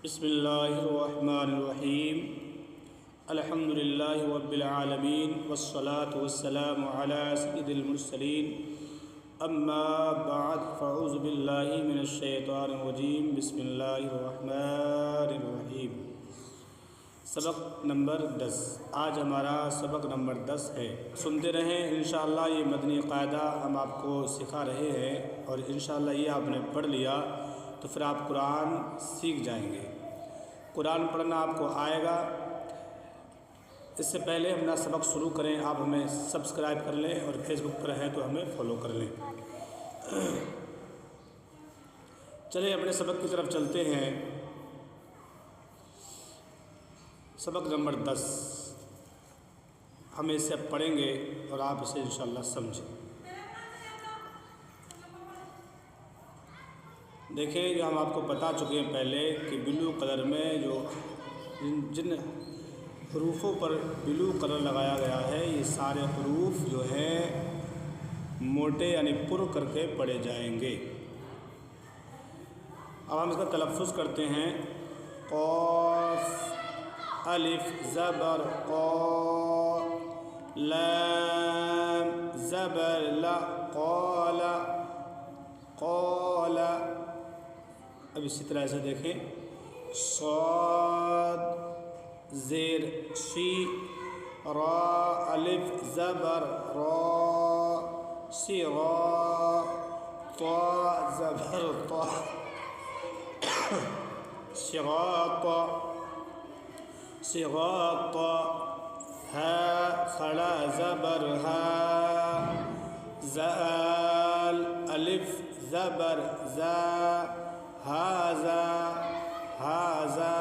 بسم اللہ الرحمن الرحیم الحمد للہ رب العالمین والصلاة والسلام علی سید المرسلین اما بعد فاعوذ باللہ من الشیطان الرجیم بسم اللہ الرحمن الرحیم۔ سبق نمبر 10، آج ہمارا سبق نمبر 10 ہے۔ سنتے رہیں، انشاءاللہ یہ مدنی قاعدہ ہم آپ کو سکھا رہے ہیں اور انشاءاللہ یہ آپ نے پڑھ لیا تو پھر آپ قرآن سیکھ جائیں گے، قرآن پڑھنا آپ کو آئے گا۔ اس سے پہلے ہم سبق شروع کریں، آپ ہمیں سبسکرائب کر لیں اور فیس بک پر ہیں تو ہمیں فالو کر لیں۔ چلیں اپنے سبق کی طرف چلتے ہیں۔ سبق نمبر 10 ہم اسے پڑھیں گے اور آپ اسے انشاءاللہ سمجھیں۔ دیکھیں، جو ہم آپ کو بتا چکے ہیں پہلے کہ بلو کلر میں جو جن حروفوں پر بلو کلر لگایا گیا ہے، یہ سارے حروف جو ہیں موٹے یعنی پر کر کے پڑھے جائیں گے۔ اب ہم اس کا تلفظ کرتے ہیں۔ قاف الف زبر قا، لام زبر لا قال قال۔ اب اسی طرح سے دیکھیں، صاد زیر شی، را الف زبر را سرا، طا زبر طا صراط صراط، ہا کھڑا زبر ہا، زال الف زبر زا، ہاذا ہاذا،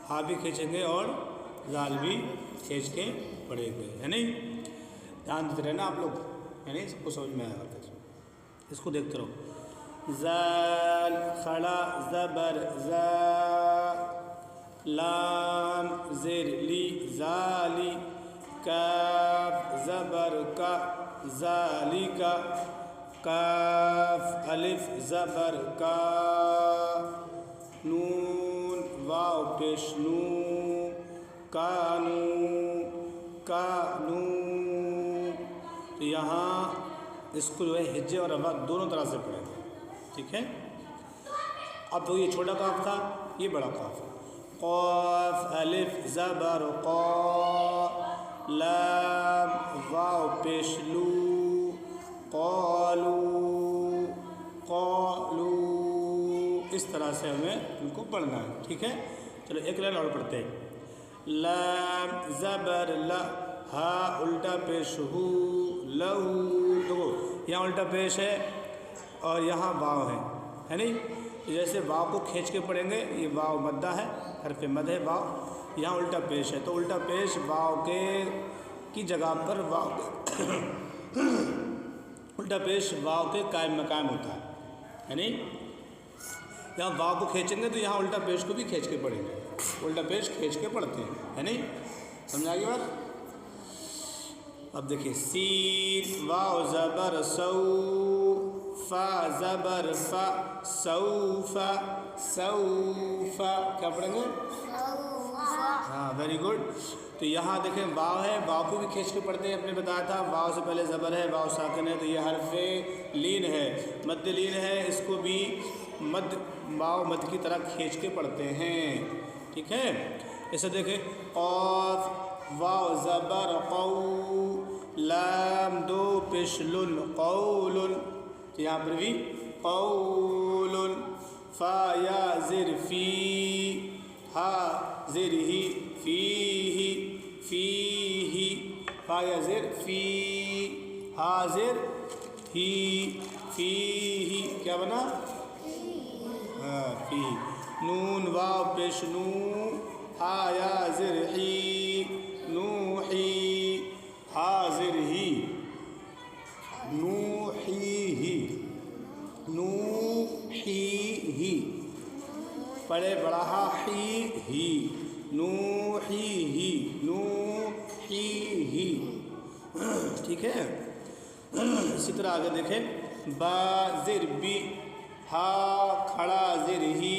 ہا بھی کھینچیں گے اور زال بھی کھینچ کے پڑھیں گے، ہے نہیں؟ دھیان دیتے رہنا آپ لوگ، ہے نہیں؟ سب کو سمجھ میں آئے گا، اس کو دیکھتے رہو۔ زال کھڑا زبر زا، لام زیر لی زالی، کاف زبر کا زالی کا، کاف الف زبر کا، نون واو پیش نو، کانو کانو۔ تو یہاں اس کو جو ہے ہجے اور روا دونوں طرح سے پڑھیں گے، ٹھیک ہے؟ اب تو یہ چھوٹا قاف تھا، یہ بڑا قاف ہے۔ قاف الف زبر قا، لام واو پیش لو، قالو قالو۔ اس طرح سے ہمیں ان کو پڑھنا ہے، ٹھیک ہے؟ چلو ایک لائن اور پڑھتے ہیں۔ لام زبر لا، ہا الٹا پیش ہو، لہو۔ تو یہاں الٹا پیش ہے اور یہاں واو ہے نہیں؟ جیسے واو کو کھینچ کے پڑھیں گے، یہ واو مدہ ہے، حرف مد ہے واو، یہاں الٹا پیش ہے تو الٹا پیش واو کے کی جگہ پر واو الٹا پیش واو کے قائم مقام ہوتا ہے نہیں؟ یہاں واو کو کھینچیں گے تو یہاں الٹا پیش کو بھی کھینچ کے پڑھیں گے، الٹا پیش کھینچ کے پڑھتے ہیں، ہے نہیں؟ سمجھ آگے بات؟ اب دیکھیں، سین واو زبر سو، فا زبر فا، سوفا سوفا۔ کیا پڑھیں گے؟ ہاں ویری گڈ۔ تو یہاں دیکھیں واو ہے، واو کو بھی کھینچ کے پڑھتے ہیں، اپنے بتایا تھا واو سے پہلے زبر ہے، واو ساکن ہے، تو یہ حرف لین ہے، مد لین ہے، اس کو بھی مد واو مد کی طرح کھینچ کے پڑھتے ہیں، ٹھیک ہے؟ اسے دیکھیں، قاف واو زبر قو، لام دو پیش لن قول، تو یہاں پر بھی قول، فا یا زر فی، ہا زر ہی، فیہ فیہ، فا یا زر فی، ہا زر ہی، فیہ۔ کیا بنا؟ ہاں فی۔ نون واو پیش نو، ہا یا زر ہی، نوحی، ہا زر ہی، نوحیہ نوحیہ، پڑھے بڑا ہا ہی ہی، نوحیہ نوحیہ، ٹھیک ہے؟ اسی طرح آگے دیکھیں، با زر بی، ہا کھڑا زر ہی،